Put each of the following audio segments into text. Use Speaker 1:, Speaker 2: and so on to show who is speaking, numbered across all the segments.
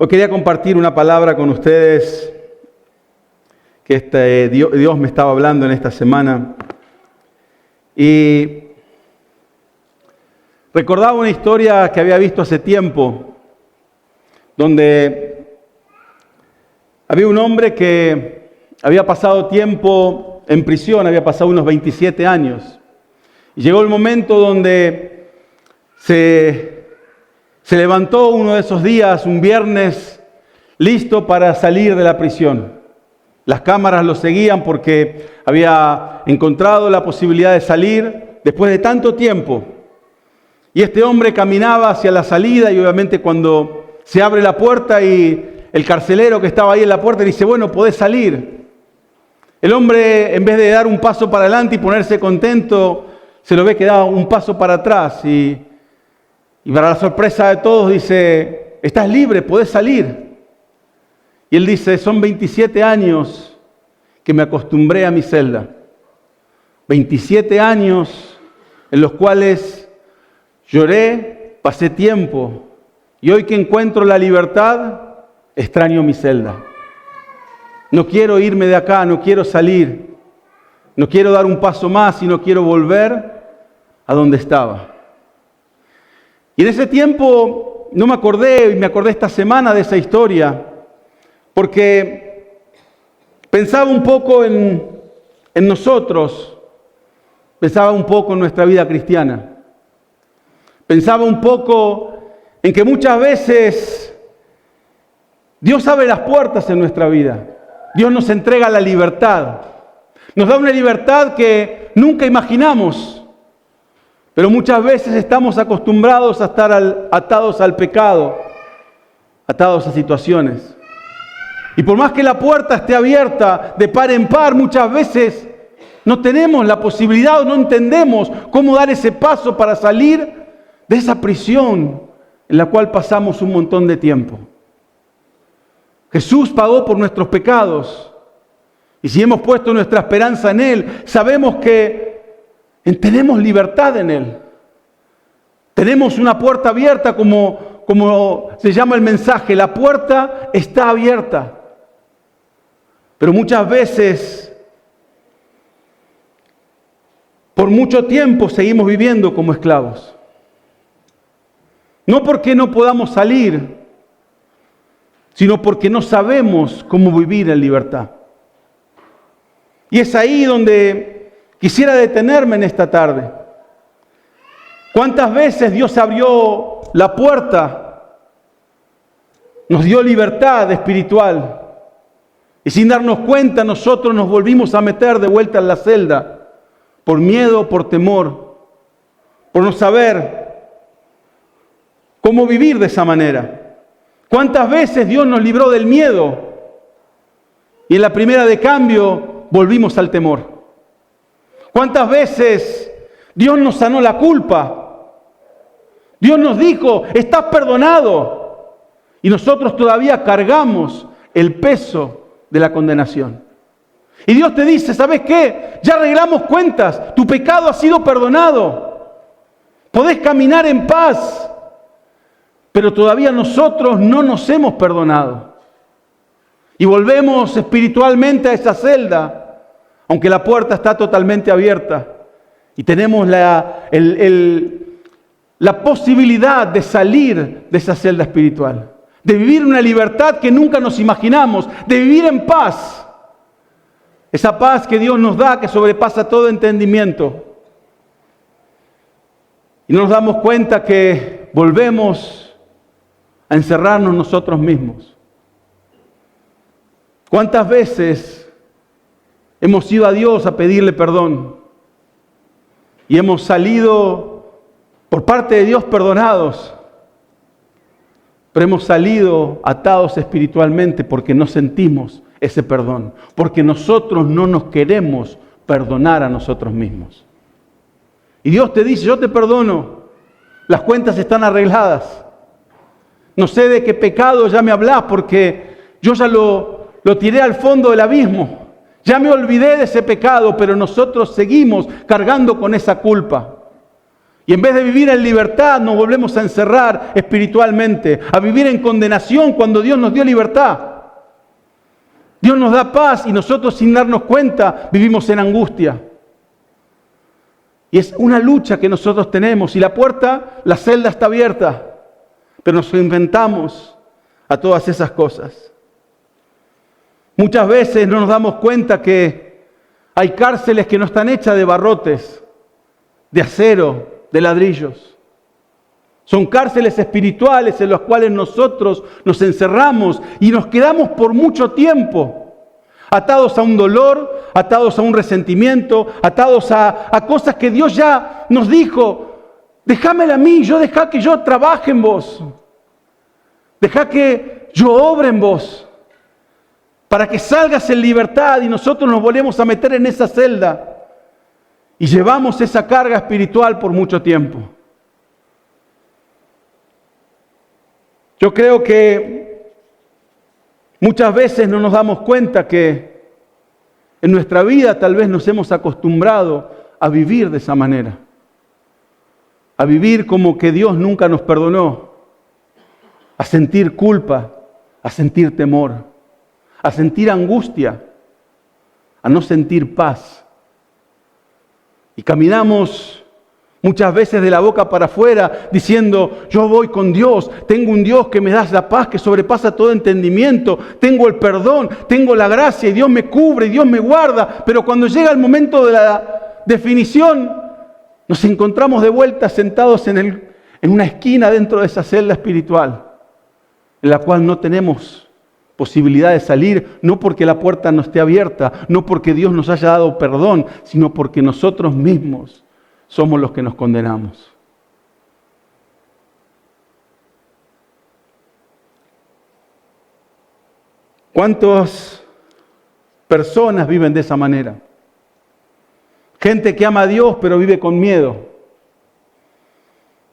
Speaker 1: Hoy quería compartir una palabra con ustedes que Dios me estaba hablando en esta semana. Y recordaba una historia que había visto hace tiempo, donde había un hombre que había pasado tiempo en prisión, había pasado unos 27 años. Y llegó el momento donde se levantó uno de esos días, un viernes, listo para salir de la prisión. Las cámaras lo seguían porque había encontrado la posibilidad de salir después de tanto tiempo. Y este hombre caminaba hacia la salida y obviamente cuando se abre la puerta y el carcelero que estaba ahí en la puerta dice, bueno, podés salir. El hombre, en vez de dar un paso para adelante y ponerse contento, se lo ve que da un paso para atrás y para la sorpresa de todos dice, estás libre, podés salir. Y él dice, son 27 años que me acostumbré a mi celda. 27 años en los cuales lloré, pasé tiempo. Y hoy que encuentro la libertad, extraño mi celda. No quiero irme de acá, no quiero salir. No quiero dar un paso más y no quiero volver a donde estaba. Y en ese tiempo no me acordé, y me acordé esta semana de esa historia, porque pensaba un poco en nosotros, pensaba un poco en nuestra vida cristiana, pensaba un poco en que muchas veces Dios abre las puertas en nuestra vida, Dios nos entrega la libertad, nos da una libertad que nunca imaginamos. Pero muchas veces estamos acostumbrados a estar atados al pecado, atados a situaciones. Y por más que la puerta esté abierta de par en par, muchas veces no tenemos la posibilidad o no entendemos cómo dar ese paso para salir de esa prisión en la cual pasamos un montón de tiempo. Jesús pagó por nuestros pecados. Y si hemos puesto nuestra esperanza en Él, sabemos que tenemos libertad en Él. Tenemos una puerta abierta como se llama el mensaje. La puerta está abierta. Pero muchas veces, por mucho tiempo, seguimos viviendo como esclavos. No porque no podamos salir, sino porque no sabemos cómo vivir en libertad. Y es ahí donde quisiera detenerme en esta tarde. ¿Cuántas veces Dios abrió la puerta? Nos dio libertad espiritual. Y sin darnos cuenta nosotros nos volvimos a meter de vuelta en la celda. Por miedo, por temor. Por no saber cómo vivir de esa manera. ¿Cuántas veces Dios nos libró del miedo? Y en la primera de cambio volvimos al temor. ¿Cuántas veces Dios nos sanó la culpa? Dios nos dijo, estás perdonado. Y nosotros todavía cargamos el peso de la condenación. Y Dios te dice, ¿sabes qué? Ya arreglamos cuentas, tu pecado ha sido perdonado. Podés caminar en paz. Pero todavía nosotros no nos hemos perdonado. Y volvemos espiritualmente a esa celda. Aunque la puerta está totalmente abierta y tenemos la posibilidad de salir de esa celda espiritual, de vivir una libertad que nunca nos imaginamos, de vivir en paz. Esa paz que Dios nos da, que sobrepasa todo entendimiento. Y no nos damos cuenta que volvemos a encerrarnos nosotros mismos. ¿Cuántas veces hemos ido a Dios a pedirle perdón y hemos salido por parte de Dios perdonados, pero hemos salido atados espiritualmente porque no sentimos ese perdón, porque nosotros no nos queremos perdonar a nosotros mismos? Y Dios te dice, yo te perdono, las cuentas están arregladas, no sé de qué pecado ya me hablás porque yo ya lo tiré al fondo del abismo. Ya me olvidé de ese pecado, pero nosotros seguimos cargando con esa culpa. Y en vez de vivir en libertad, nos volvemos a encerrar espiritualmente, a vivir en condenación cuando Dios nos dio libertad. Dios nos da paz y nosotros, sin darnos cuenta, vivimos en angustia. Y es una lucha que nosotros tenemos. Y la puerta, la celda está abierta, pero nos inventamos a todas esas cosas. Muchas veces no nos damos cuenta que hay cárceles que no están hechas de barrotes, de acero, de ladrillos. Son cárceles espirituales en las cuales nosotros nos encerramos y nos quedamos por mucho tiempo, atados a un dolor, atados a un resentimiento, atados a cosas que Dios ya nos dijo: déjamela a mí, deja que yo trabaje en vos, deja que yo obre en vos, para que salgas en libertad. Y nosotros nos volvemos a meter en esa celda y llevamos esa carga espiritual por mucho tiempo. Yo creo que muchas veces no nos damos cuenta que en nuestra vida tal vez nos hemos acostumbrado a vivir de esa manera, a vivir como que Dios nunca nos perdonó, a sentir culpa, a sentir temor, a sentir angustia, a no sentir paz. Y caminamos muchas veces de la boca para afuera diciendo: yo voy con Dios, tengo un Dios que me da la paz que sobrepasa todo entendimiento, tengo el perdón, tengo la gracia y Dios me cubre y Dios me guarda. Pero cuando llega el momento de la definición, nos encontramos de vuelta sentados en una esquina dentro de esa celda espiritual, en la cual no tenemos posibilidad de salir, no porque la puerta no esté abierta, no porque Dios nos haya dado perdón, sino porque nosotros mismos somos los que nos condenamos. ¿Cuántas personas viven de esa manera? Gente que ama a Dios pero vive con miedo.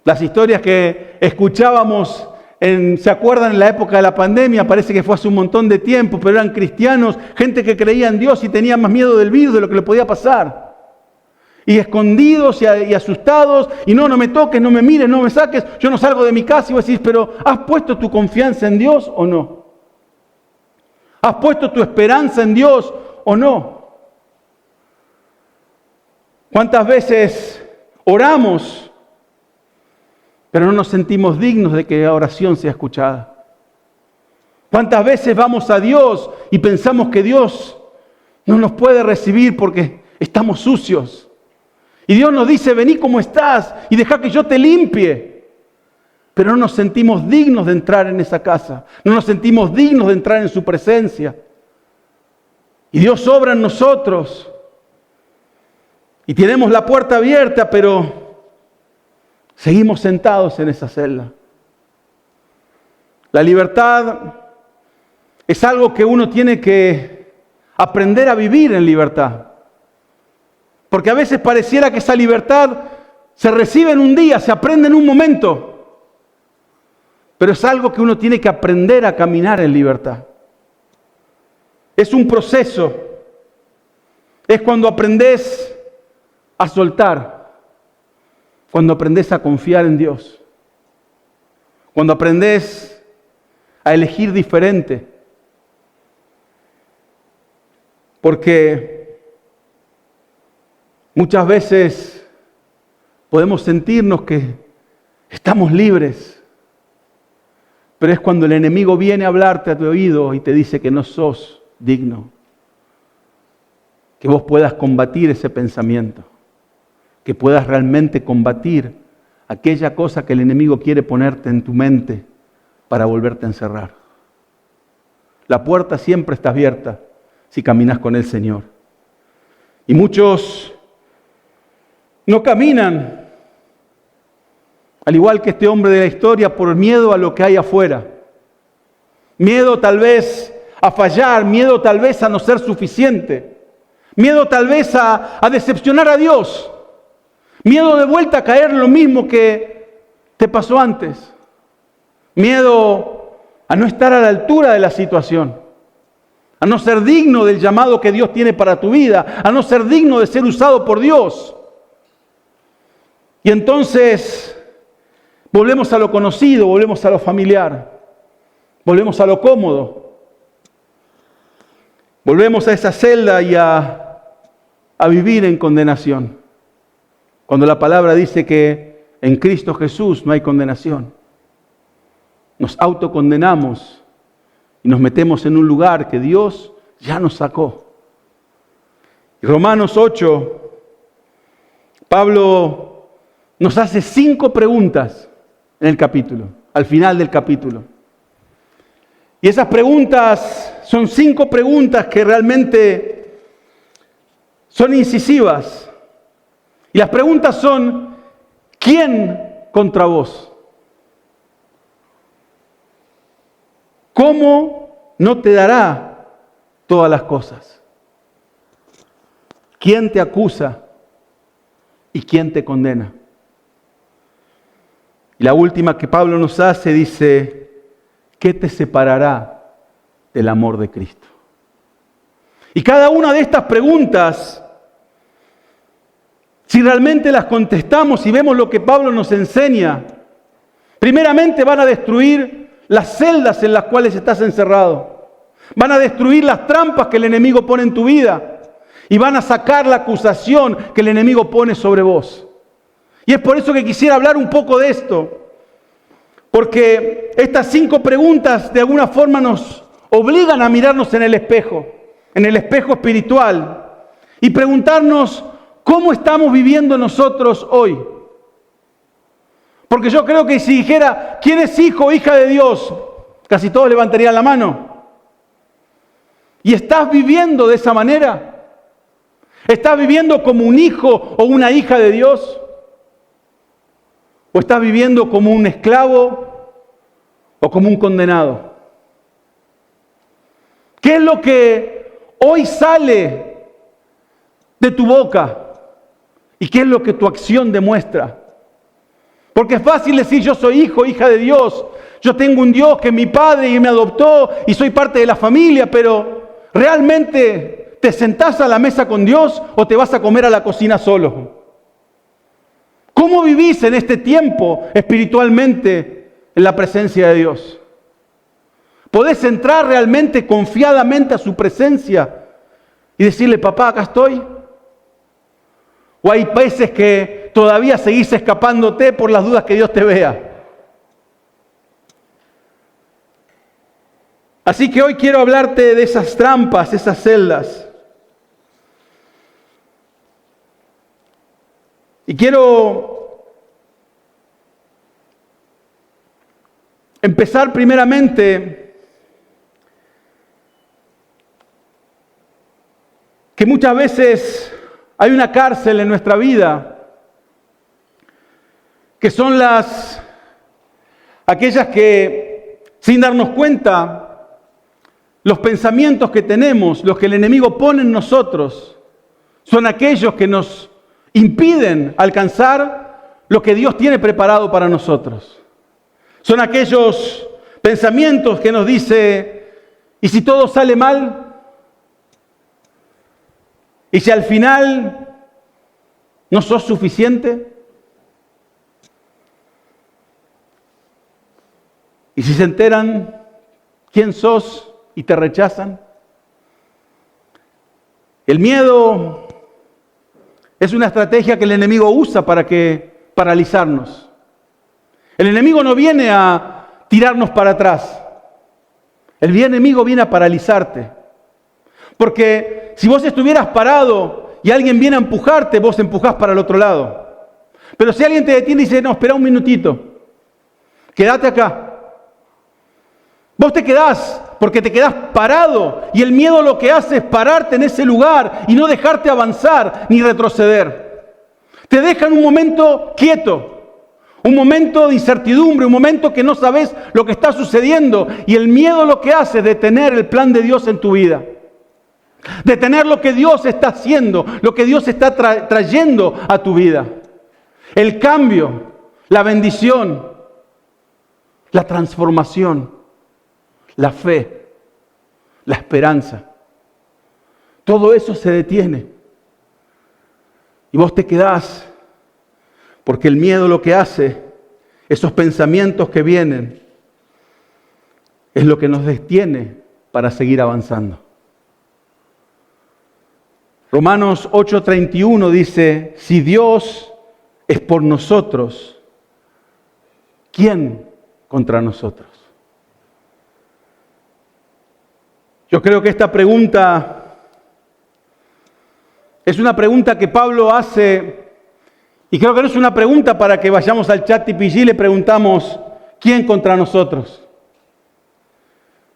Speaker 1: Las historias que escuchábamos ¿se acuerdan en la época de la pandemia? Parece que fue hace un montón de tiempo, pero eran cristianos, gente que creía en Dios y tenía más miedo del virus de lo que le podía pasar. Y escondidos y asustados, y no me toques, no me mires, no me saques, yo no salgo de mi casa. Y vos decís: pero ¿has puesto tu confianza en Dios o no? ¿Has puesto tu esperanza en Dios o no? ¿Cuántas veces oramos pero no nos sentimos dignos de que la oración sea escuchada? ¿Cuántas veces vamos a Dios y pensamos que Dios no nos puede recibir porque estamos sucios? Y Dios nos dice: vení como estás y deja que yo te limpie. Pero no nos sentimos dignos de entrar en esa casa. No nos sentimos dignos de entrar en su presencia. Y Dios obra en nosotros. Y tenemos la puerta abierta, pero seguimos sentados en esa celda. La libertad es algo que uno tiene que aprender a vivir en libertad. Porque a veces pareciera que esa libertad se recibe en un día, se aprende en un momento. Pero es algo que uno tiene que aprender a caminar en libertad. Es un proceso. Es cuando aprendes a soltar. Cuando aprendes a confiar en Dios, cuando aprendes a elegir diferente, porque muchas veces podemos sentirnos que estamos libres, pero es cuando el enemigo viene a hablarte a tu oído y te dice que no sos digno, que vos puedas combatir ese pensamiento, que puedas realmente combatir aquella cosa que el enemigo quiere ponerte en tu mente para volverte a encerrar. La puerta siempre está abierta si caminas con el Señor. Y muchos no caminan, al igual que este hombre de la historia, por miedo a lo que hay afuera. Miedo tal vez a fallar, miedo tal vez a no ser suficiente, miedo tal vez a decepcionar a Dios. Miedo de vuelta a caer en lo mismo que te pasó antes. Miedo a no estar a la altura de la situación. A no ser digno del llamado que Dios tiene para tu vida. A no ser digno de ser usado por Dios. Y entonces volvemos a lo conocido, volvemos a lo familiar, volvemos a lo cómodo, volvemos a esa celda y a vivir en condenación. Cuando la palabra dice que en Cristo Jesús no hay condenación. Nos autocondenamos y nos metemos en un lugar que Dios ya nos sacó. Y Romanos 8, Pablo nos hace 5 preguntas en el capítulo, al final del capítulo. Y esas preguntas son 5 preguntas que realmente son incisivas. Y las preguntas son: ¿quién contra vos? ¿Cómo no te dará todas las cosas? ¿Quién te acusa y quién te condena? Y la última que Pablo nos hace dice: ¿qué te separará del amor de Cristo? Y cada una de estas preguntas, si realmente las contestamos y vemos lo que Pablo nos enseña, primeramente van a destruir las celdas en las cuales estás encerrado. Van a destruir las trampas que el enemigo pone en tu vida. Y van a sacar la acusación que el enemigo pone sobre vos. Y es por eso que quisiera hablar un poco de esto. Porque estas 5 preguntas de alguna forma nos obligan a mirarnos en el espejo espiritual. Y preguntarnos: ¿cómo estamos viviendo nosotros hoy? Porque yo creo que si dijera ¿quién es hijo o hija de Dios?, casi todos levantarían la mano. ¿Y estás viviendo de esa manera? ¿Estás viviendo como un hijo o una hija de Dios? ¿O estás viviendo como un esclavo o como un condenado? ¿Qué es lo que hoy sale de tu boca? ¿Y qué es lo que tu acción demuestra? Porque es fácil decir: yo soy hijo, hija de Dios. Yo tengo un Dios que es mi Padre y me adoptó y soy parte de la familia. Pero ¿realmente te sentás a la mesa con Dios o te vas a comer a la cocina solo? ¿Cómo vivís en este tiempo espiritualmente en la presencia de Dios? ¿Podés entrar realmente confiadamente a su presencia y decirle: papá, acá estoy? ¿O hay veces que todavía seguís escapándote por las dudas que Dios te vea? Así que hoy quiero hablarte de esas trampas, esas celdas. Y quiero empezar primeramente que muchas veces hay una cárcel en nuestra vida, que son aquellas que, sin darnos cuenta, los pensamientos que tenemos, los que el enemigo pone en nosotros, son aquellos que nos impiden alcanzar lo que Dios tiene preparado para nosotros. Son aquellos pensamientos que nos dice: ¿y si todo sale mal? ¿Y si al final no sos suficiente? ¿Y si se enteran quién sos y te rechazan? El miedo es una estrategia que el enemigo usa para paralizarnos. El enemigo no viene a tirarnos para atrás. El enemigo viene a paralizarte. Porque si vos estuvieras parado y alguien viene a empujarte, vos empujás para el otro lado. Pero si alguien te detiene y dice: no, espera un minutito, quédate acá. Vos te quedás porque te quedás parado y el miedo lo que hace es pararte en ese lugar y no dejarte avanzar ni retroceder. Te deja en un momento quieto, un momento de incertidumbre, un momento que no sabes lo que está sucediendo, y el miedo lo que hace es detener el plan de Dios en tu vida. Detener lo que Dios está haciendo, lo que Dios está trayendo a tu vida. El cambio, la bendición, la transformación, la fe, la esperanza. Todo eso se detiene. Y vos te quedás Porque el miedo lo que hace, esos pensamientos que vienen, es lo que nos detiene para seguir avanzando. Romanos 8:31 dice, si Dios es por nosotros, ¿quién contra nosotros? Yo creo que esta pregunta es una pregunta que Pablo hace, y creo que no es una pregunta para que vayamos al chat TPG y le preguntamos, ¿quién contra nosotros?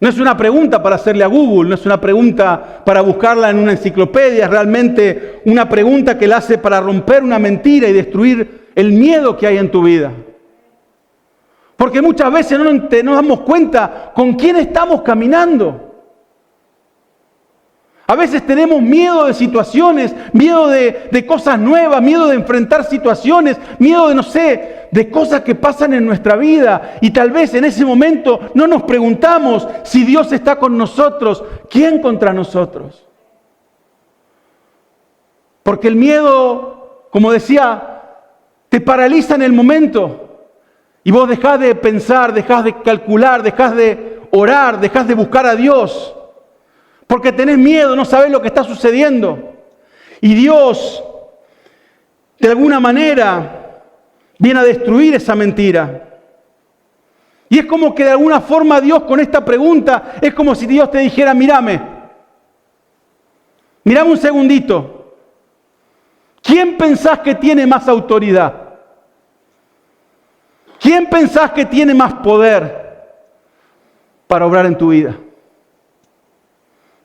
Speaker 1: No es una pregunta para hacerle a Google, no es una pregunta para buscarla en una enciclopedia, es realmente una pregunta que la hace para romper una mentira y destruir el miedo que hay en tu vida. Porque muchas veces no nos damos cuenta con quién estamos caminando. A veces tenemos miedo de situaciones, miedo de cosas nuevas, miedo de enfrentar situaciones, miedo de cosas que pasan en nuestra vida. Y tal vez en ese momento no nos preguntamos si Dios está con nosotros, ¿quién contra nosotros? Porque el miedo, como decía, te paraliza en el momento. Y vos dejás de pensar, dejás de calcular, dejás de orar, dejás de buscar a Dios. Porque tenés miedo, no sabés lo que está sucediendo. Y Dios, de alguna manera, viene a destruir esa mentira. Y es como que de alguna forma Dios con esta pregunta, es como si Dios te dijera, mírame un segundito. ¿Quién pensás que tiene más autoridad? ¿Quién pensás que tiene más poder para obrar en tu vida?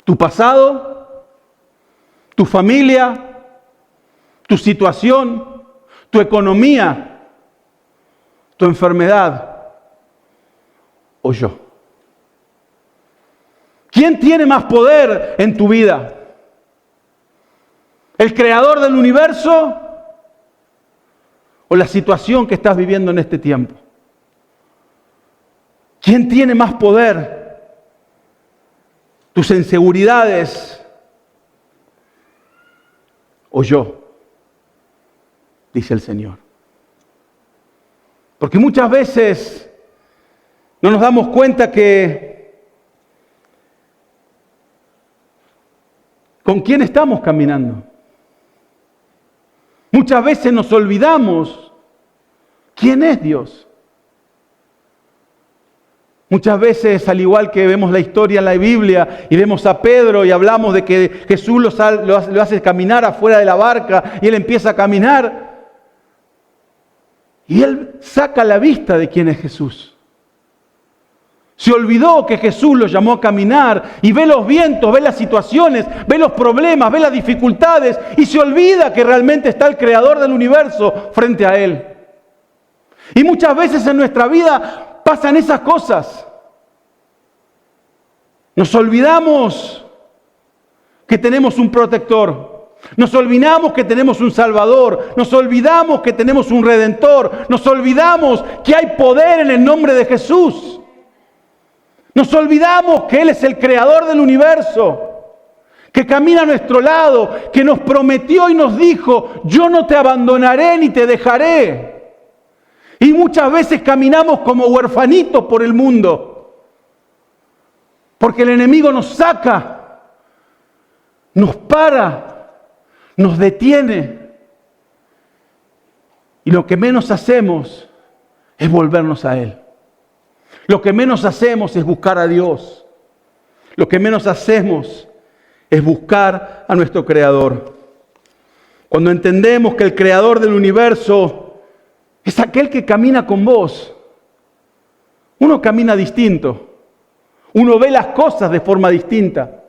Speaker 1: ¿Tu pasado? ¿Tu familia? ¿Tu situación? ¿Tu economía? ¿Tu enfermedad? ¿O yo? ¿Quién tiene más poder en tu vida? ¿El creador del universo? ¿O la situación que estás viviendo en este tiempo? ¿Quién tiene más poder? ¿Tus inseguridades o yo? Dice el Señor. Porque muchas veces no nos damos cuenta que ¿con quién estamos caminando? Muchas veces nos olvidamos quién es Dios. Muchas veces, al igual que vemos la historia en la Biblia y vemos a Pedro y hablamos de que Jesús lo hace caminar afuera de la barca y él empieza a caminar y él saca la vista de quién es Jesús. Se olvidó que Jesús lo llamó a caminar y ve los vientos, ve las situaciones, ve los problemas, ve las dificultades y se olvida que realmente está el creador del universo frente a él. Y muchas veces en nuestra vida pasan esas cosas. Nos olvidamos que tenemos un protector. Nos olvidamos que tenemos un Salvador. Nos olvidamos que tenemos un Redentor. Nos olvidamos que hay poder en el nombre de Jesús. Nos olvidamos que Él es el creador del universo, que camina a nuestro lado, que nos prometió y nos dijo, yo no te abandonaré ni te dejaré. Y muchas veces caminamos como huerfanitos por el mundo, porque el enemigo nos saca, nos para, nos detiene. Y lo que menos hacemos es volvernos a Él. Lo que menos hacemos es buscar a Dios. Lo que menos hacemos es buscar a nuestro Creador. Cuando entendemos que el Creador del universo es aquel que camina con vos, uno camina distinto. Uno ve las cosas de forma distinta.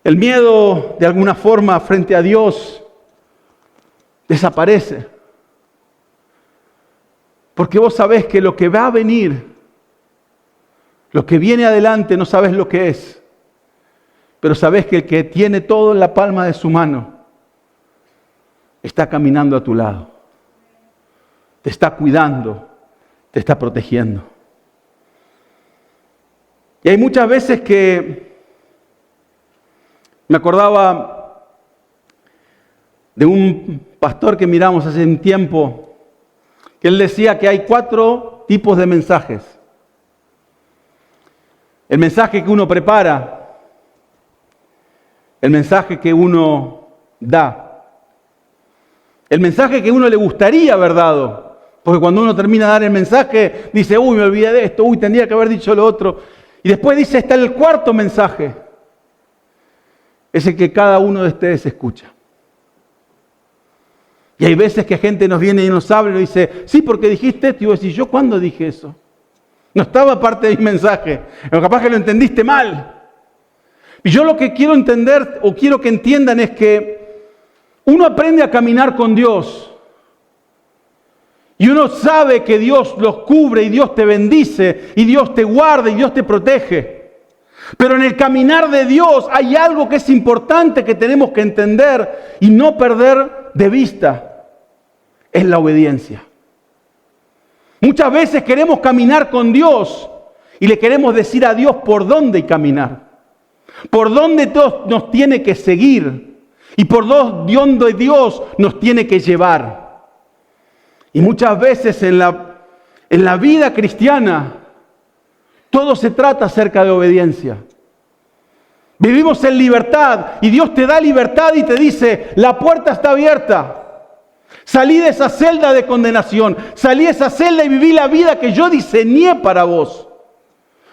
Speaker 1: El miedo, de alguna forma, frente a Dios desaparece. Porque vos sabés que lo que va a venir, lo que viene adelante, no sabés lo que es. Pero sabés que el que tiene todo en la palma de su mano está caminando a tu lado. Te está cuidando, te está protegiendo. Y hay muchas veces que me acordaba de un pastor que miramos hace un tiempo, que él decía que hay 4 tipos de mensajes. El mensaje que uno prepara, el mensaje que uno da, el mensaje que uno le gustaría haber dado, porque cuando uno termina de dar el mensaje, dice, uy, me olvidé de esto, uy, tendría que haber dicho lo otro. Y después dice, está el 4º mensaje, es el que cada uno de ustedes escucha. Y hay veces que gente nos viene y nos habla y nos dice, sí, porque dijiste esto. Y vos decís, ¿yo cuándo dije eso? No estaba parte de mi mensaje. Pero capaz que lo entendiste mal. Y yo lo que quiero entender o quiero que entiendan es que uno aprende a caminar con Dios. Y uno sabe que Dios los cubre y Dios te bendice y Dios te guarda y Dios te protege. Pero en el caminar de Dios hay algo que es importante que tenemos que entender y no perder de vista. Es la obediencia. Muchas veces queremos caminar con Dios y le queremos decir a Dios por dónde caminar. Por dónde Dios nos tiene que seguir y por dónde Dios nos tiene que llevar. Y muchas veces en la vida cristiana todo se trata acerca de obediencia. Vivimos en libertad y Dios te da libertad y te dice, la puerta está abierta. Salí de esa celda de condenación, salí de esa celda y viví la vida que yo diseñé para vos.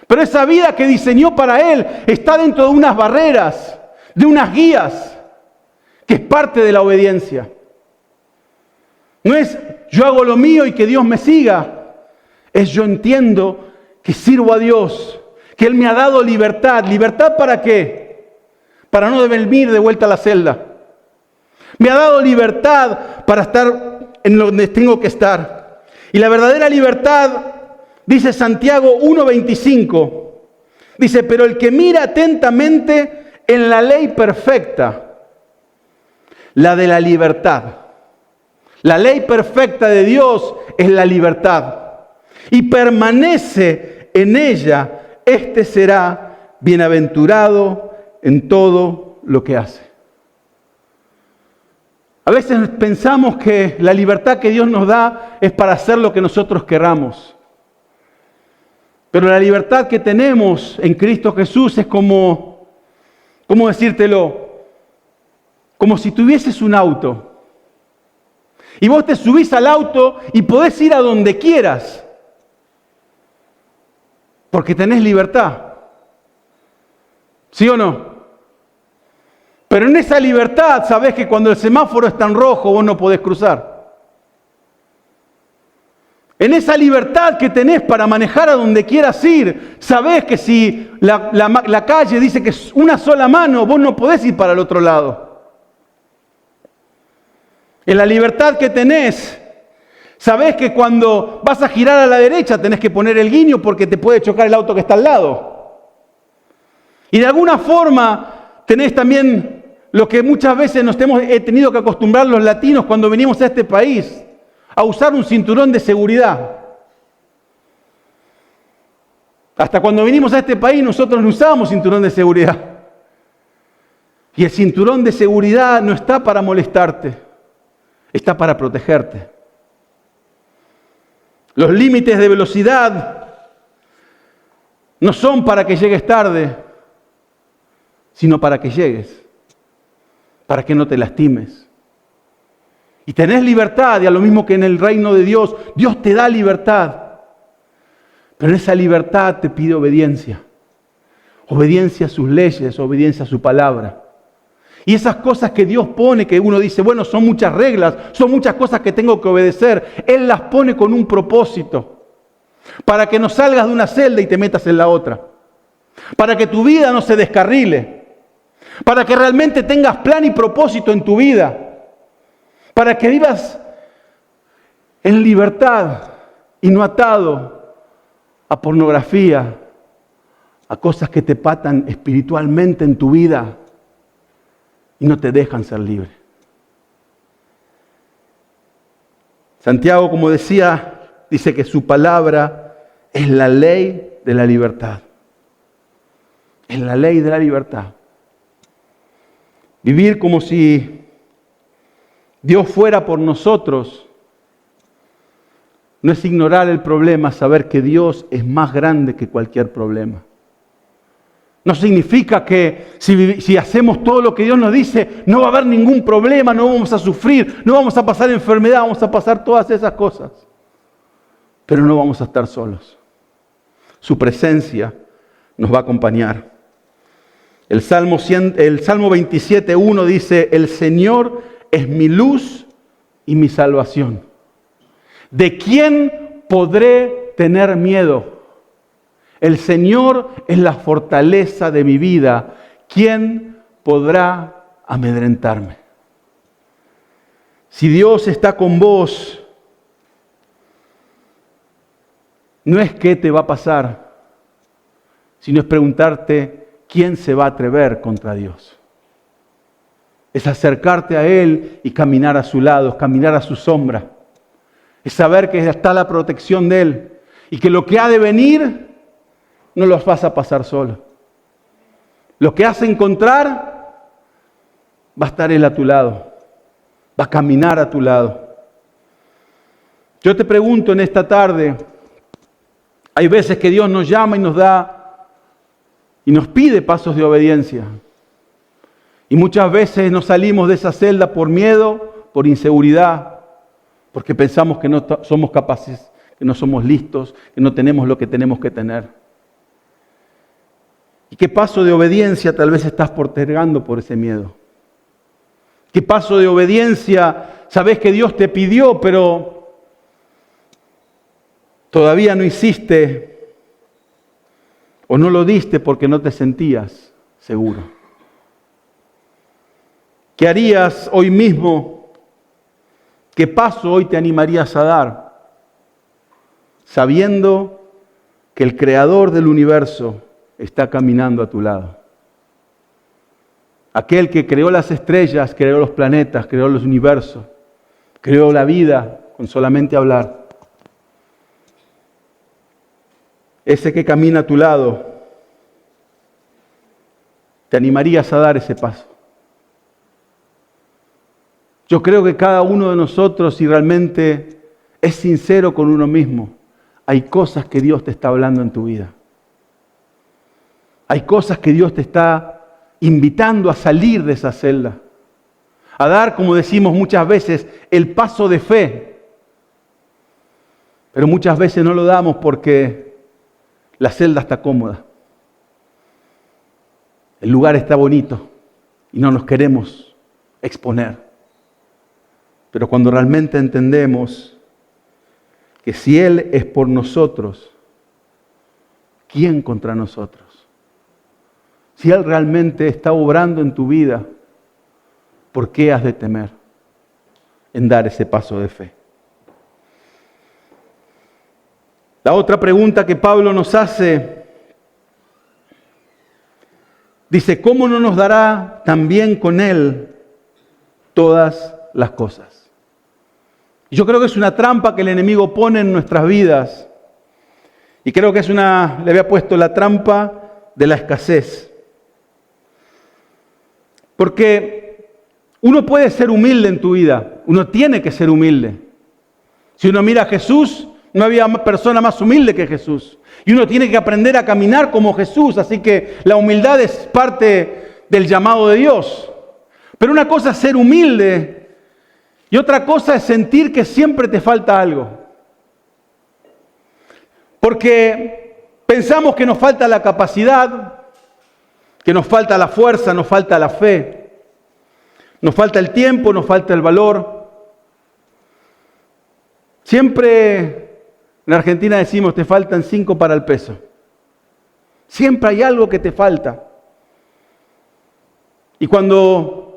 Speaker 1: Pero esa vida que diseñó para Él está dentro de unas barreras, de unas guías, que es parte de la obediencia. No es yo hago lo mío y que Dios me siga, es yo entiendo que sirvo a Dios, que Él me ha dado libertad. ¿Libertad para qué? Para no venir de vuelta a la celda. Me ha dado libertad para estar en donde tengo que estar. Y la verdadera libertad, dice Santiago 1:25, dice, pero el que mira atentamente en la ley perfecta, la de la libertad. La ley perfecta de Dios es la libertad. Y permanece en ella, este será bienaventurado en todo lo que hace. A veces pensamos que la libertad que Dios nos da es para hacer lo que nosotros queramos. Pero la libertad que tenemos en Cristo Jesús es como, ¿cómo decírtelo? Como si tuvieses un auto. Y vos te subís al auto y podés ir a donde quieras. Porque tenés libertad. ¿Sí o no? Pero en esa libertad sabés que cuando el semáforo está en rojo vos no podés cruzar. En esa libertad que tenés para manejar a donde quieras ir, sabés que si la calle dice que es una sola mano, vos no podés ir para el otro lado. En la libertad que tenés, sabés que cuando vas a girar a la derecha tenés que poner el guiño porque te puede chocar el auto que está al lado. Y de alguna forma tenés también lo que muchas veces nos hemos tenido que acostumbrar los latinos cuando venimos a este país, a usar un cinturón de seguridad. Hasta cuando venimos a este país nosotros no usábamos cinturón de seguridad. Y el cinturón de seguridad no está para molestarte, está para protegerte. Los límites de velocidad no son para que llegues tarde, sino para que llegues, para que no te lastimes. Y tenés libertad, y a lo mismo que en el reino de Dios, Dios te da libertad. Pero en esa libertad te pide obediencia. Obediencia a sus leyes, obediencia a su palabra. Y esas cosas que Dios pone, que uno dice, bueno, son muchas reglas, son muchas cosas que tengo que obedecer. Él las pone con un propósito. Para que no salgas de una celda y te metas en la otra. Para que tu vida no se descarrile. Para que realmente tengas plan y propósito en tu vida. Para que vivas en libertad y no atado a pornografía, a cosas que te patan espiritualmente en tu vida y no te dejan ser libre. Santiago, como decía, dice que su palabra es la ley de la libertad. Es la ley de la libertad. Vivir como si Dios fuera por nosotros, no es ignorar el problema, saber que Dios es más grande que cualquier problema. No significa que si hacemos todo lo que Dios nos dice, no va a haber ningún problema, no vamos a sufrir, no vamos a pasar enfermedad, vamos a pasar todas esas cosas. Pero no vamos a estar solos. Su presencia nos va a acompañar. El Salmo 27:1 dice, el Señor es mi luz y mi salvación. ¿De quién podré tener miedo? El Señor es la fortaleza de mi vida. ¿Quién podrá amedrentarme? Si Dios está con vos, no es qué te va a pasar, sino es preguntarte quién se va a atrever contra Dios. Es acercarte a Él y caminar a su lado, caminar a su sombra. Es saber que está la protección de Él y que lo que ha de venir no los vas a pasar solo. Lo que has de encontrar va a estar Él a tu lado, va a caminar a tu lado. Yo te pregunto en esta tarde, hay veces que Dios nos llama y nos da y nos pide pasos de obediencia. Y muchas veces nos salimos de esa celda por miedo, por inseguridad, porque pensamos que no somos capaces, que no somos listos, que no tenemos lo que tenemos que tener. ¿Y qué paso de obediencia tal vez estás postergando por ese miedo? ¿Qué paso de obediencia sabes que Dios te pidió, pero todavía no hiciste o no lo diste porque no te sentías seguro? ¿Qué harías hoy mismo? ¿Qué paso hoy te animarías a dar? Sabiendo que el Creador del universo está caminando a tu lado. Aquel que creó las estrellas, creó los planetas, creó los universos, creó la vida con solamente hablar. Ese que camina a tu lado, te animarías a dar ese paso. Yo creo que cada uno de nosotros, si realmente es sincero con uno mismo, hay cosas que Dios te está hablando en tu vida. Hay cosas que Dios te está invitando a salir de esa celda. A dar, como decimos muchas veces, el paso de fe. Pero muchas veces no lo damos porque la celda está cómoda. El lugar está bonito y no nos queremos exponer. Pero cuando realmente entendemos que si Él es por nosotros, ¿quién contra nosotros? Si Él realmente está obrando en tu vida, ¿por qué has de temer en dar ese paso de fe? La otra pregunta que Pablo nos hace, dice, ¿cómo no nos dará también con Él todas las cosas? Yo creo que es una trampa que el enemigo pone en nuestras vidas. Y creo que le había puesto la trampa de la escasez. Porque uno puede ser humilde en tu vida. Uno tiene que ser humilde. Si uno mira a Jesús, no había persona más humilde que Jesús. Y uno tiene que aprender a caminar como Jesús. Así que la humildad es parte del llamado de Dios. Pero una cosa es ser humilde y otra cosa es sentir que siempre te falta algo. Porque pensamos que nos falta la capacidad, que nos falta la fuerza, nos falta la fe, nos falta el tiempo, nos falta el valor. Siempre en Argentina decimos, te faltan 5 para el peso. Siempre hay algo que te falta. Y cuando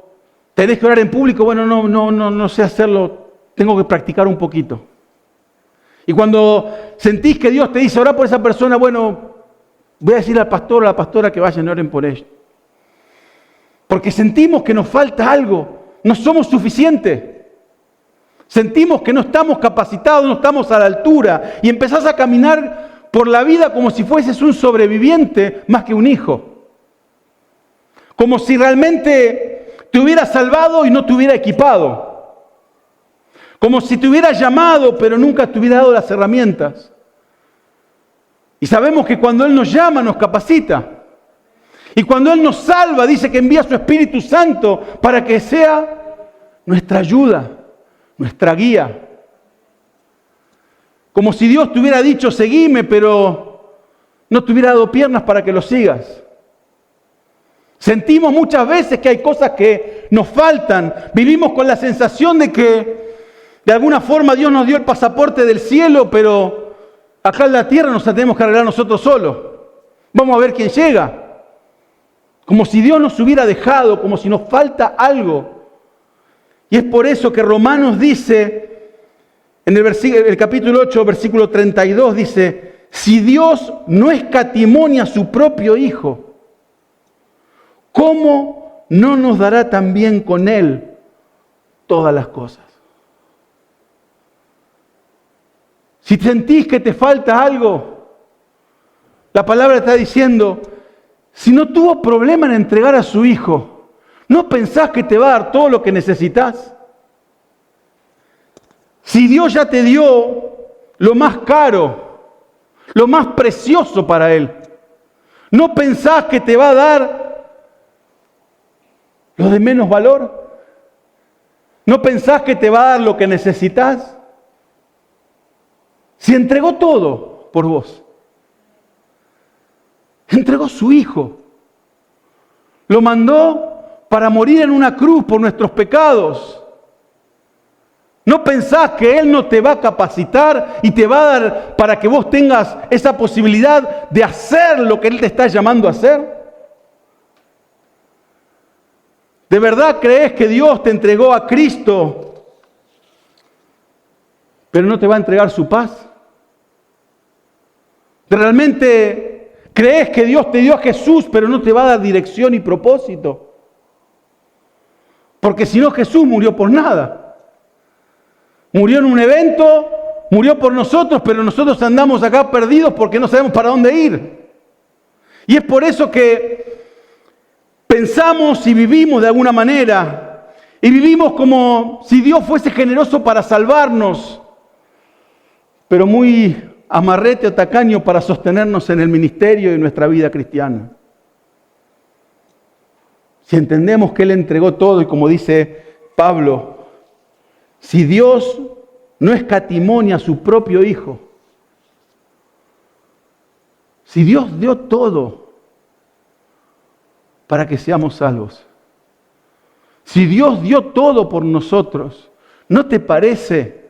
Speaker 1: tenés que orar en público, bueno, no sé hacerlo, tengo que practicar un poquito. Y cuando sentís que Dios te dice, orá por esa persona, bueno, voy a decir al pastor o a la pastora que vayan y oren por ella. Porque sentimos que nos falta algo, no somos suficientes. Sentimos que no estamos capacitados, no estamos a la altura. Y empezás a caminar por la vida como si fueses un sobreviviente más que un hijo. Como si realmente te hubiera salvado y no te hubiera equipado. Como si te hubiera llamado, pero nunca te hubiera dado las herramientas. Y sabemos que cuando Él nos llama, nos capacita. Y cuando Él nos salva, dice que envía su Espíritu Santo para que sea nuestra ayuda, nuestra guía. Como si Dios te hubiera dicho, seguime, pero no te hubiera dado piernas para que lo sigas. Sentimos muchas veces que hay cosas que nos faltan. Vivimos con la sensación de que de alguna forma Dios nos dio el pasaporte del cielo, pero acá en la tierra nos la tenemos que arreglar nosotros solos. Vamos a ver quién llega. Como si Dios nos hubiera dejado, como si nos falta algo. Y es por eso que Romanos dice, en el capítulo 8, versículo 32, dice, si Dios no escatimó a su propio Hijo, ¿cómo no nos dará también con Él todas las cosas? Si sentís que te falta algo, la palabra está diciendo, si no tuvo problema en entregar a su Hijo, ¿no pensás que te va a dar todo lo que necesitas? Si Dios ya te dio lo más caro, lo más precioso para Él, ¿no pensás que te va a dar lo de menos valor? ¿No pensás que te va a dar lo que necesitas? Si entregó todo por vos. Entregó su Hijo. Lo mandó para morir en una cruz por nuestros pecados. ¿No pensás que Él no te va a capacitar y te va a dar para que vos tengas esa posibilidad de hacer lo que Él te está llamando a hacer? ¿De verdad crees que Dios te entregó a Cristo, pero no te va a entregar su paz? ¿Realmente crees que Dios te dio a Jesús, pero no te va a dar dirección y propósito? Porque si no, Jesús murió por nada. Murió en un evento, murió por nosotros, pero nosotros andamos acá perdidos porque no sabemos para dónde ir. Y es por eso que pensamos y vivimos de alguna manera, y vivimos como si Dios fuese generoso para salvarnos, pero muy amarrete o tacaño para sostenernos en el ministerio y nuestra vida cristiana. Si entendemos que Él entregó todo, y como dice Pablo, si Dios no escatimó a su propio Hijo, si Dios dio todo para que seamos salvos, si Dios dio todo por nosotros, ¿no te parece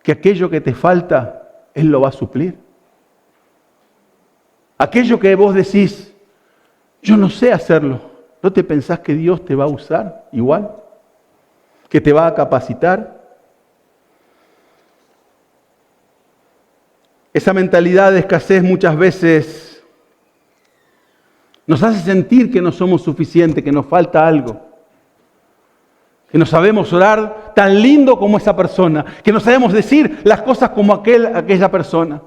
Speaker 1: que aquello que te falta, Él lo va a suplir? Aquello que vos decís, yo no sé hacerlo, ¿no te pensás que Dios te va a usar igual? ¿Que te va a capacitar? Esa mentalidad de escasez muchas veces nos hace sentir que no somos suficientes, que nos falta algo. Que no sabemos orar tan lindo como esa persona, que no sabemos decir las cosas como aquella persona.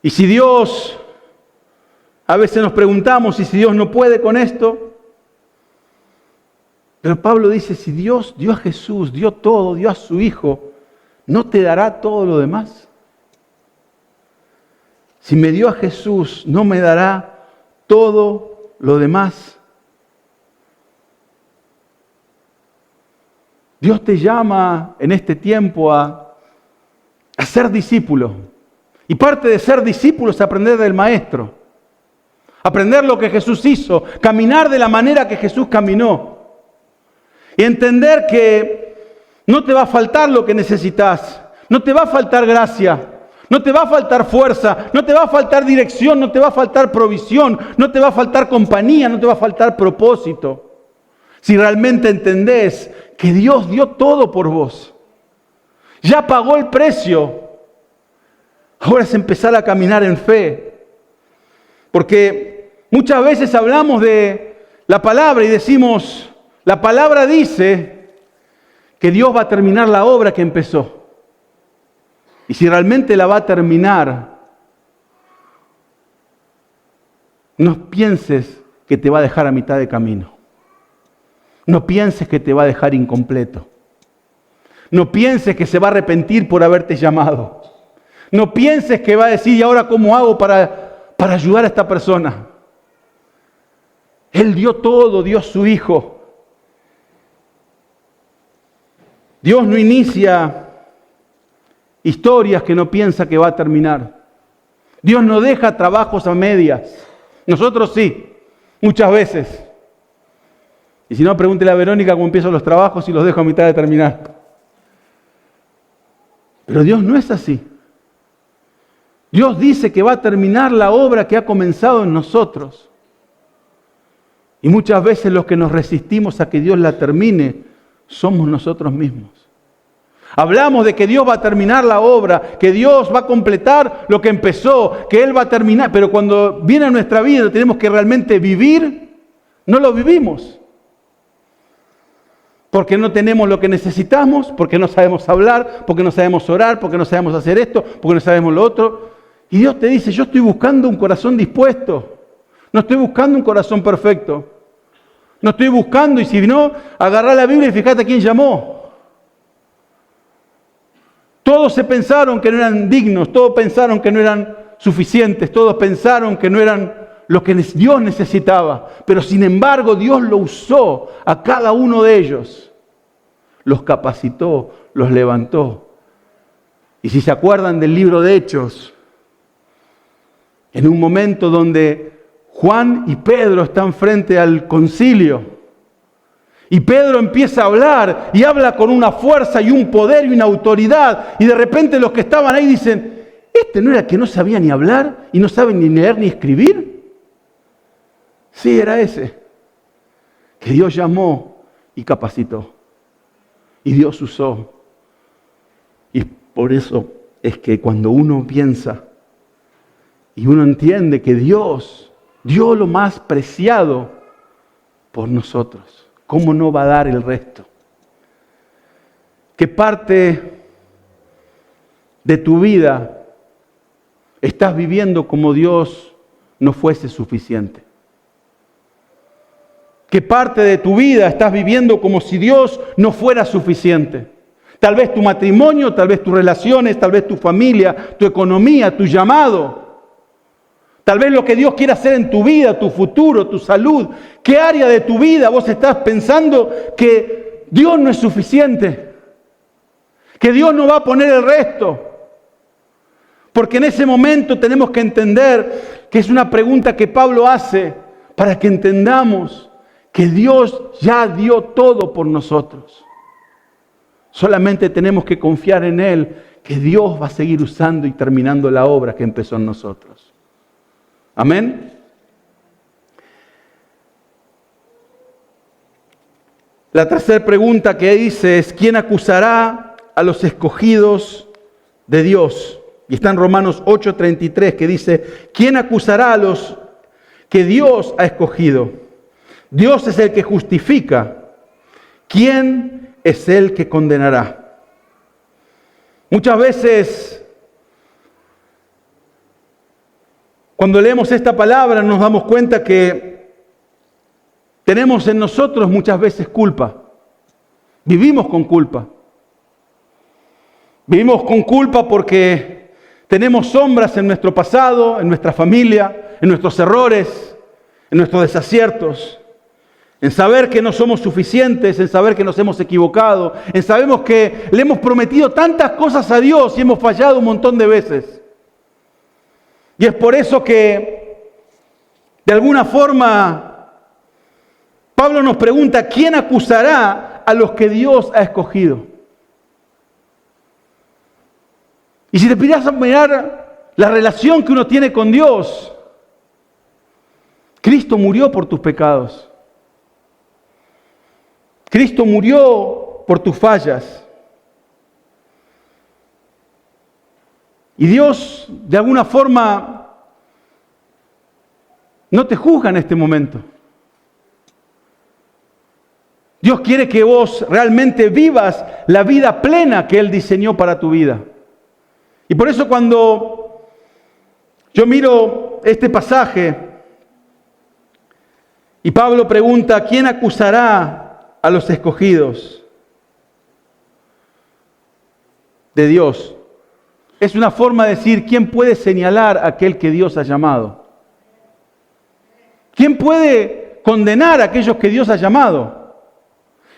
Speaker 1: Y si Dios, a veces nos preguntamos, ¿y si Dios no puede con esto? Pero Pablo dice, si Dios dio a Jesús, dio todo, dio a su Hijo, ¿no te dará todo lo demás? Si me dio a Jesús, ¿no me dará todo lo demás? Dios te llama en este tiempo a ser discípulo. Y parte de ser discípulo es aprender del Maestro. Aprender lo que Jesús hizo, caminar de la manera que Jesús caminó. Y entender que no te va a faltar lo que necesitas, no te va a faltar gracia, no te va a faltar fuerza, no te va a faltar dirección, no te va a faltar provisión, no te va a faltar compañía, no te va a faltar propósito. Si realmente entendés que Dios dio todo por vos, ya pagó el precio, ahora es empezar a caminar en fe. Porque muchas veces hablamos de la palabra y decimos, la palabra dice que Dios va a terminar la obra que empezó. Y si realmente la va a terminar, no pienses que te va a dejar a mitad de camino. No pienses que te va a dejar incompleto. No pienses que se va a arrepentir por haberte llamado. No pienses que va a decir, ¿y ahora cómo hago para ayudar a esta persona? Él dio todo, dio a su Hijo. Dios no inicia historias que no piensa que va a terminar. Dios no deja trabajos a medias. Nosotros sí, muchas veces. Y si no, pregúntele a Verónica cómo empiezo los trabajos y los dejo a mitad de terminar. Pero Dios no es así. Dios dice que va a terminar la obra que ha comenzado en nosotros. Y muchas veces los que nos resistimos a que Dios la termine somos nosotros mismos. Hablamos de que Dios va a terminar la obra, que Dios va a completar lo que empezó, que Él va a terminar. Pero cuando viene a nuestra vida tenemos que realmente vivir, no lo vivimos. Porque no tenemos lo que necesitamos, porque no sabemos hablar, porque no sabemos orar, porque no sabemos hacer esto, porque no sabemos lo otro. Y Dios te dice, yo estoy buscando un corazón dispuesto. No estoy buscando un corazón perfecto. No estoy buscando, y si no, agarrá la Biblia y fíjate a quién llamó. Todos se pensaron que no eran dignos, todos pensaron que no eran suficientes, todos pensaron que no eran lo que Dios necesitaba. Pero sin embargo, Dios lo usó a cada uno de ellos. Los capacitó, los levantó. Y si se acuerdan del libro de Hechos, en un momento donde Juan y Pedro están frente al concilio, y Pedro empieza a hablar y habla con una fuerza y un poder y una autoridad, y de repente los que estaban ahí dicen, ¿este no era el que no sabía ni hablar y no sabe ni leer ni escribir? Sí, era ese, que Dios llamó y capacitó, y Dios usó. Y por eso es que cuando uno piensa y uno entiende que Dios dio lo más preciado por nosotros, ¿cómo no va a dar el resto? ¿Qué parte de tu vida estás viviendo como Dios no fuese suficiente? ¿Qué parte de tu vida estás viviendo como si Dios no fuera suficiente? Tal vez tu matrimonio, tal vez tus relaciones, tal vez tu familia, tu economía, tu llamado. Tal vez lo que Dios quiere hacer en tu vida, tu futuro, tu salud. ¿Qué área de tu vida vos estás pensando que Dios no es suficiente? Que Dios no va a poner el resto. Porque en ese momento tenemos que entender que es una pregunta que Pablo hace para que entendamos que Dios ya dio todo por nosotros. Solamente tenemos que confiar en Él, que Dios va a seguir usando y terminando la obra que empezó en nosotros. Amén. La tercera pregunta que dice es, ¿quién acusará a los escogidos de Dios? Y está en Romanos 8:33 que dice, ¿quién acusará a los que Dios ha escogido? Dios es el que justifica. ¿Quién es el que condenará? Muchas veces, cuando leemos esta palabra nos damos cuenta que tenemos en nosotros muchas veces culpa. Vivimos con culpa. Vivimos con culpa porque tenemos sombras en nuestro pasado, en nuestra familia, en nuestros errores, en nuestros desaciertos, en saber que no somos suficientes, en saber que nos hemos equivocado, en saber que le hemos prometido tantas cosas a Dios y hemos fallado un montón de veces. Y es por eso que, de alguna forma, Pablo nos pregunta, ¿quién acusará a los que Dios ha escogido? Y si te pidieras a mirar la relación que uno tiene con Dios, Cristo murió por tus pecados. Cristo murió por tus fallas. Y Dios, de alguna forma, no te juzga en este momento. Dios quiere que vos realmente vivas la vida plena que Él diseñó para tu vida. Y por eso cuando yo miro este pasaje y Pablo pregunta, ¿quién acusará a los escogidos? de Dios es una forma de decir, ¿quién puede señalar a aquel que Dios ha llamado? ¿Quién puede condenar a aquellos que Dios ha llamado?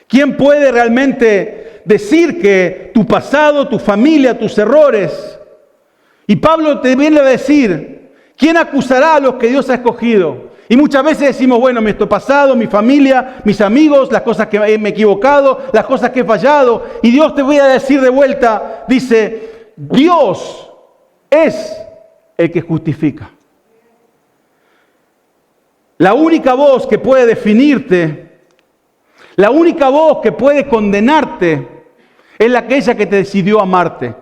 Speaker 1: ¿Quién puede realmente decir que tu pasado, tu familia, tus errores? Y Pablo te viene a decir, ¿quién acusará a los que Dios ha escogido? Y muchas veces decimos, bueno, mi pasado, mi familia, mis amigos, las cosas que me he equivocado, las cosas que he fallado. Y Dios te voy a decir de vuelta, dice, Dios es el que justifica. La única voz que puede definirte, la única voz que puede condenarte, es aquella que te decidió amarte.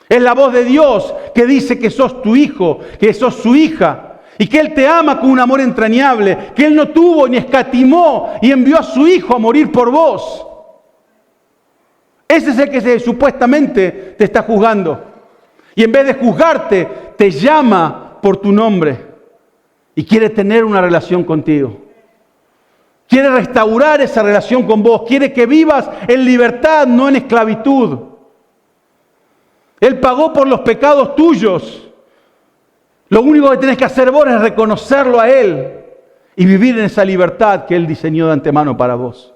Speaker 1: Es la voz de Dios que dice que sos tu hijo, que sos su hija, y que Él te ama con un amor entrañable, que Él no tuvo ni escatimó y envió a su hijo a morir por vos. Ese es el que supuestamente te está juzgando. Y en vez de juzgarte, te llama por tu nombre. Y quiere tener una relación contigo. Quiere restaurar esa relación con vos. Quiere que vivas en libertad, no en esclavitud. Él pagó por los pecados tuyos. Lo único que tenés que hacer vos es reconocerlo a Él y vivir en esa libertad que Él diseñó de antemano para vos.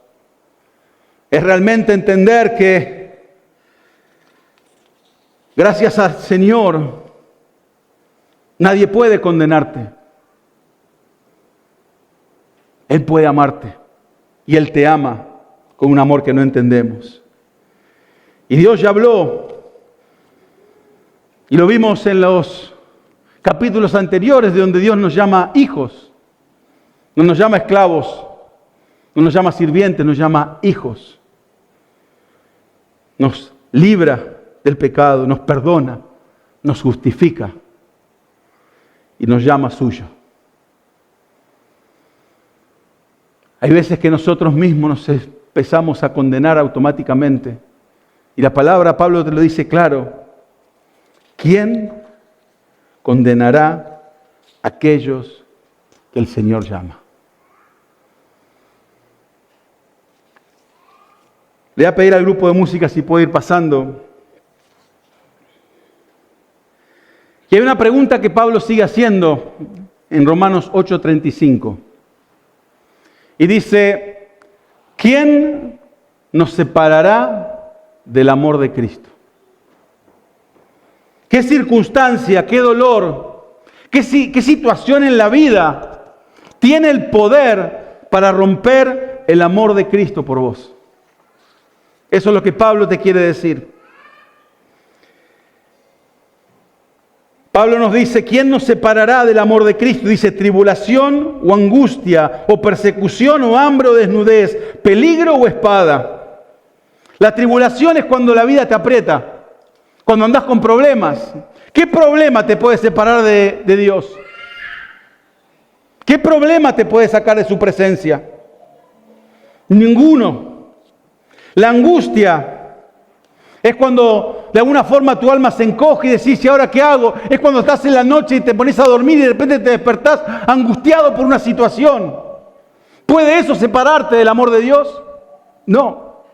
Speaker 1: Es realmente entender que gracias al Señor nadie puede condenarte. Él puede amarte y Él te ama con un amor que no entendemos. Y Dios ya habló, y lo vimos en los capítulos anteriores, de donde Dios nos llama hijos, no nos llama esclavos, no nos llama sirvientes, nos llama hijos. Nos libra del pecado, nos perdona, nos justifica y nos llama suyo. Hay veces que nosotros mismos nos empezamos a condenar automáticamente. Y la palabra, Pablo te lo dice claro. ¿Quién condenará a aquellos que el Señor llama? Le voy a pedir al grupo de música si puede ir pasando. Y hay una pregunta que Pablo sigue haciendo en Romanos 8:35. Y dice, ¿quién nos separará del amor de Cristo? ¿Qué circunstancia, qué dolor, qué situación en la vida tiene el poder para romper el amor de Cristo por vos? Eso es lo que Pablo te quiere decir. Pablo nos dice, ¿quién nos separará del amor de Cristo? Dice, tribulación o angustia, o persecución o hambre o desnudez, peligro o espada. La tribulación es cuando la vida te aprieta, cuando andás con problemas. ¿Qué problema te puede separar de Dios? ¿Qué problema te puede sacar de su presencia? Ninguno. La angustia es cuando de alguna forma tu alma se encoge y decís, ¿y ahora qué hago? Es cuando estás en la noche y te pones a dormir y de repente te despertás angustiado por una situación. ¿Puede eso separarte del amor de Dios? No.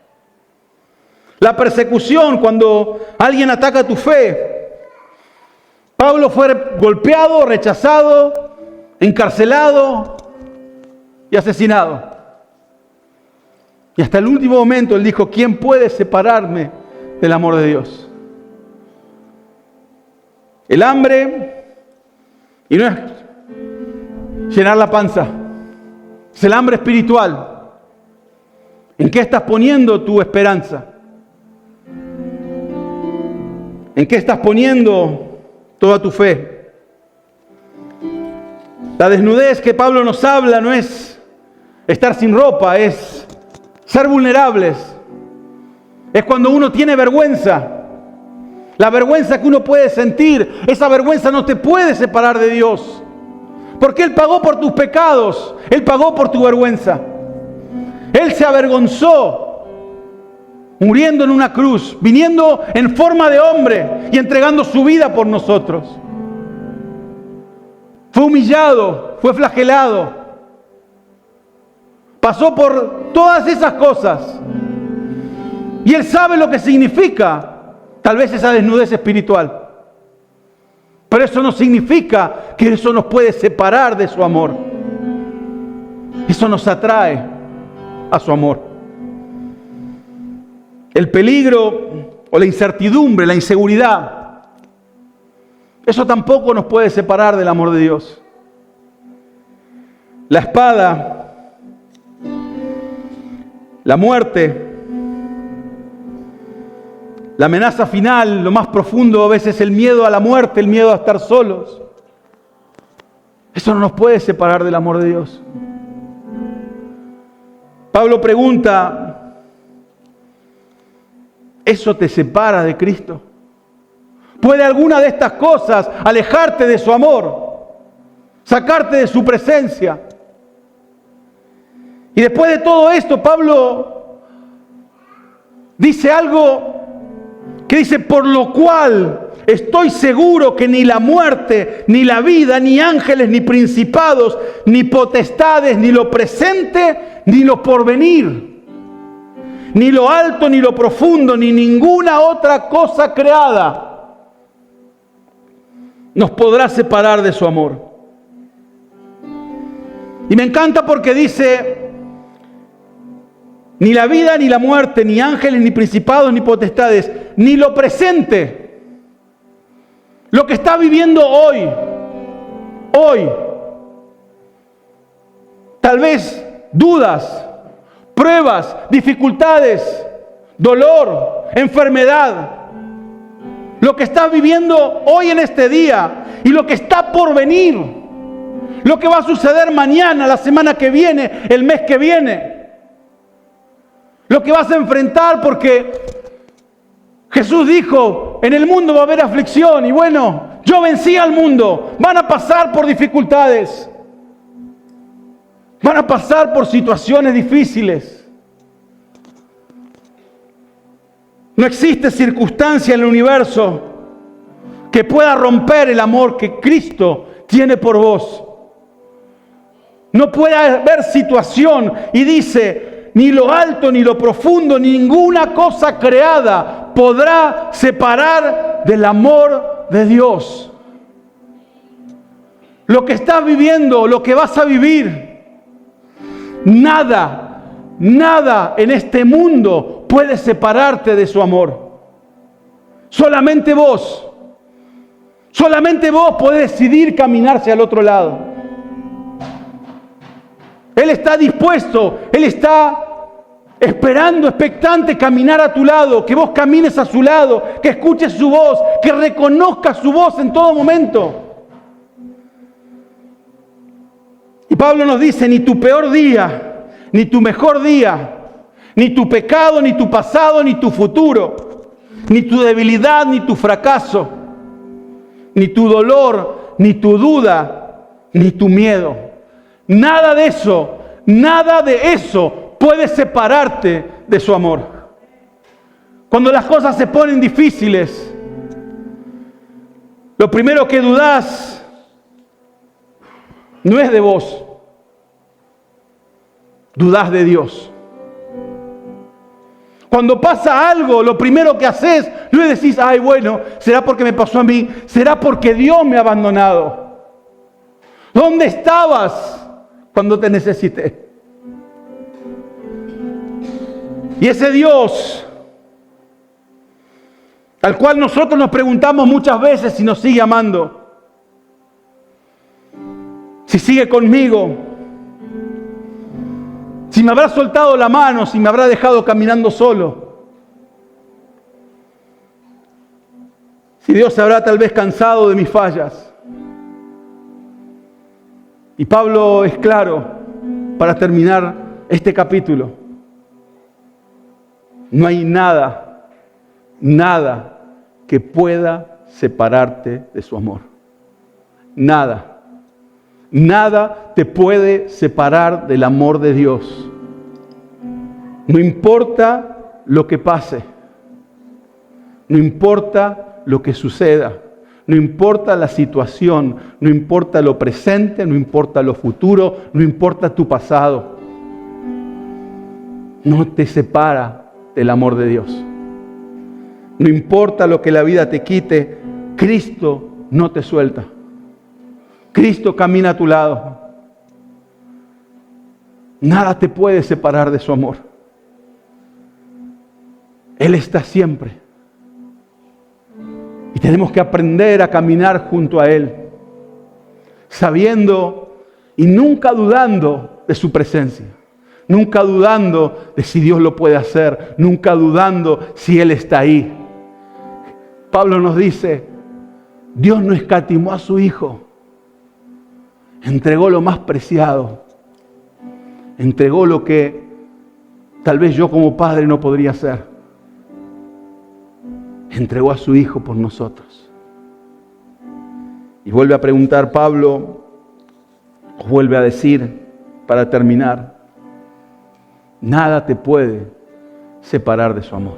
Speaker 1: La persecución, cuando alguien ataca tu fe. Pablo fue golpeado, rechazado, encarcelado y asesinado. Y hasta el último momento él dijo, ¿quién puede separarme del amor de Dios? El hambre, y no es llenar la panza, es el hambre espiritual. ¿En qué estás poniendo tu esperanza? ¿En qué estás poniendo toda tu fe? La desnudez que Pablo nos habla no es estar sin ropa, es ser vulnerables. Es cuando uno tiene vergüenza. La vergüenza que uno puede sentir, esa vergüenza no te puede separar de Dios. Porque Él pagó por tus pecados, Él pagó por tu vergüenza. Él se avergonzó muriendo en una cruz, viniendo en forma de hombre y entregando su vida por nosotros. Fue humillado, fue flagelado. Pasó por todas esas cosas. Y Él sabe lo que significa tal vez esa desnudez espiritual. Pero eso no significa que eso nos puede separar de su amor. Eso nos atrae a su amor. El peligro o la incertidumbre, la inseguridad, eso tampoco nos puede separar del amor de Dios. La espada, la muerte, la amenaza final, lo más profundo a veces el miedo a la muerte, el miedo a estar solos. Eso no nos puede separar del amor de Dios. Pablo pregunta, ¿eso te separa de Cristo? ¿Puede alguna de estas cosas alejarte de su amor? ¿Sacarte de su presencia? Y después de todo esto, Pablo dice algo que dice, por lo cual estoy seguro que ni la muerte, ni la vida, ni ángeles, ni principados, ni potestades, ni lo presente, ni lo porvenir, ni lo alto, ni lo profundo, ni ninguna otra cosa creada nos podrá separar de su amor. Y me encanta porque dice, ni la vida, ni la muerte, ni ángeles, ni principados, ni potestades, ni lo presente, lo que está viviendo hoy, tal vez dudas, pruebas, dificultades, dolor, enfermedad, lo que estás viviendo hoy en este día y lo que está por venir, lo que va a suceder mañana, la semana que viene, el mes que viene, lo que vas a enfrentar, porque Jesús dijo, en el mundo va a haber aflicción, y bueno, yo vencí al mundo. Van a pasar por dificultades, van a pasar por situaciones difíciles. No existe circunstancia en el universo que pueda romper el amor que Cristo tiene por vos. No puede haber situación, y dice, ni lo alto, ni lo profundo, ni ninguna cosa creada podrá separar del amor de Dios. Lo que estás viviendo, lo que vas a vivir, nada en este mundo puede separarte de su amor. Solamente vos podés decidir caminar hacia el otro lado. Él está dispuesto, Él está esperando, expectante, caminar a tu lado, que vos camines a su lado, que escuches su voz, que reconozcas su voz en todo momento. Y Pablo nos dice, ni tu peor día, ni tu mejor día, ni tu pecado, ni tu pasado, ni tu futuro, ni tu debilidad, ni tu fracaso, ni tu dolor, ni tu duda, ni tu miedo. Nada de eso puede separarte de su amor. Cuando las cosas se ponen difíciles, lo primero que dudás no es de vos, dudás de Dios. Cuando pasa algo, lo primero que haces no es decir, ay, bueno, ¿será porque me pasó a mí? ¿Será porque Dios me ha abandonado? ¿Dónde estabas cuando te necesité? Y ese Dios, al cual nosotros nos preguntamos muchas veces si nos sigue amando, si sigue conmigo, si me habrá soltado la mano, si me habrá dejado caminando solo, si Dios se habrá tal vez cansado de mis fallas. Y Pablo es claro para terminar este capítulo. No hay nada que pueda separarte de su amor. Nada te puede separar del amor de Dios. No importa lo que pase, no importa lo que suceda, no importa la situación, no importa lo presente, no importa lo futuro, no importa tu pasado. No te separa del amor de Dios. no importa lo que la vida te quite, Cristo no te suelta. Cristo camina a tu lado. Nada te puede separar de su amor. Él está siempre. Y tenemos que aprender a caminar junto a Él, sabiendo y nunca dudando de su presencia. Nunca dudando de si Dios lo puede hacer. Nunca dudando si Él está ahí. Pablo nos dice, Dios no escatimó a su Hijo. Entregó lo más preciado. Entregó lo que tal vez yo como padre no podría hacer. Entregó a su Hijo por nosotros. Y vuelve a preguntar Pablo, o vuelve a decir, para terminar, nada te puede separar de su amor.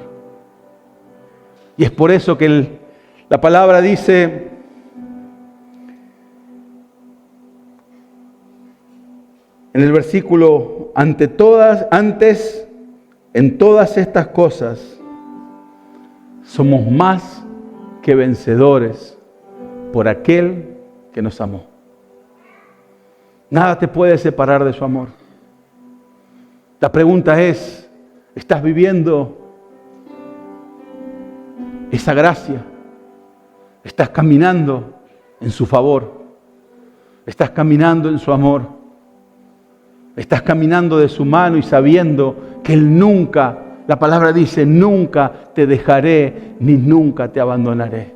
Speaker 1: Y es por eso que la palabra dice, en el versículo, en todas estas cosas, somos más que vencedores por aquel que nos amó. Nada te puede separar de su amor. La pregunta es, ¿estás viviendo esa gracia? ¿Estás caminando en su favor? ¿Estás caminando en su amor? ¿Estás caminando de su mano y sabiendo que Él nunca, la palabra dice, nunca te dejaré ni nunca te abandonaré?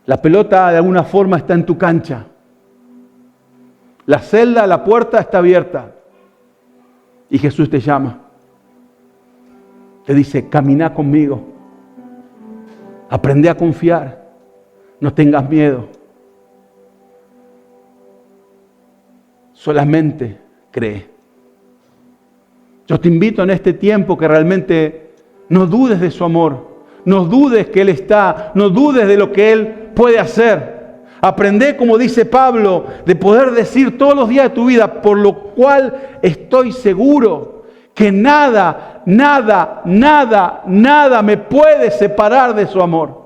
Speaker 1: La pelota de alguna forma está en tu cancha. La celda, la puerta está abierta. Y Jesús te llama. Te dice, camina conmigo. Aprende a confiar. No tengas miedo. Solamente cree. Yo te invito en este tiempo que realmente no dudes de su amor. No dudes que Él está. No dudes de lo que Él puede hacer. Aprende, como dice Pablo, de poder decir todos los días de tu vida, por lo cual estoy seguro que nada me puede separar de su amor.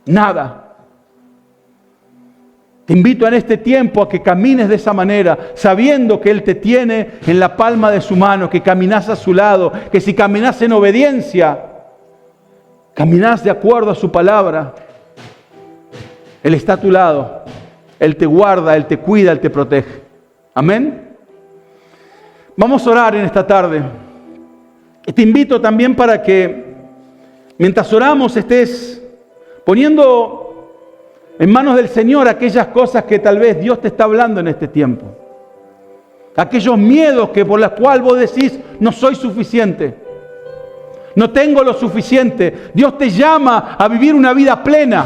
Speaker 1: Nada. Te invito en este tiempo a que camines de esa manera, sabiendo que Él te tiene en la palma de su mano, que caminas a su lado, que si caminas en obediencia, caminas de acuerdo a su palabra. Él está a tu lado. Él te guarda, Él te cuida, Él te protege. Amén. Vamos a orar en esta tarde. Y te invito también para que mientras oramos estés poniendo en manos del Señor aquellas cosas que tal vez Dios te está hablando en este tiempo. Aquellos miedos que por los cuales vos decís, no soy suficiente. No tengo lo suficiente. Dios te llama a vivir una vida plena.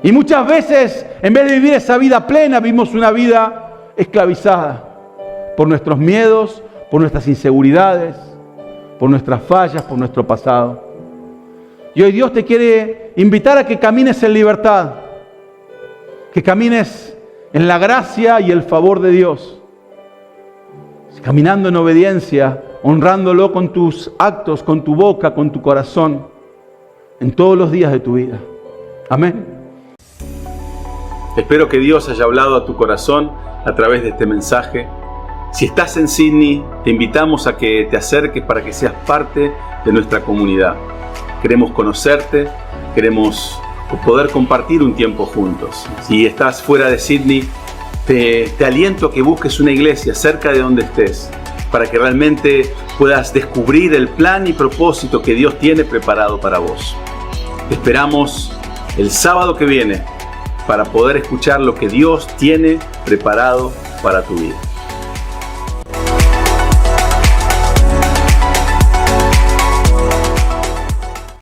Speaker 1: Y muchas veces, en vez de vivir esa vida plena, vivimos una vida esclavizada por nuestros miedos, por nuestras inseguridades, por nuestras fallas, por nuestro pasado. Y hoy Dios te quiere invitar a que camines en libertad, que camines en la gracia y el favor de Dios, caminando en obediencia, honrándolo con tus actos, con tu boca, con tu corazón, en todos los días de tu vida. Amén.
Speaker 2: Espero que Dios haya hablado a tu corazón a través de este mensaje. Si estás en Sydney, te invitamos a que te acerques para que seas parte de nuestra comunidad. Queremos conocerte, queremos poder compartir un tiempo juntos. Si estás fuera de Sydney, te aliento a que busques una iglesia cerca de donde estés, para que realmente puedas descubrir el plan y propósito que Dios tiene preparado para vos. Te esperamos el sábado que viene para poder escuchar lo que Dios tiene preparado para tu vida.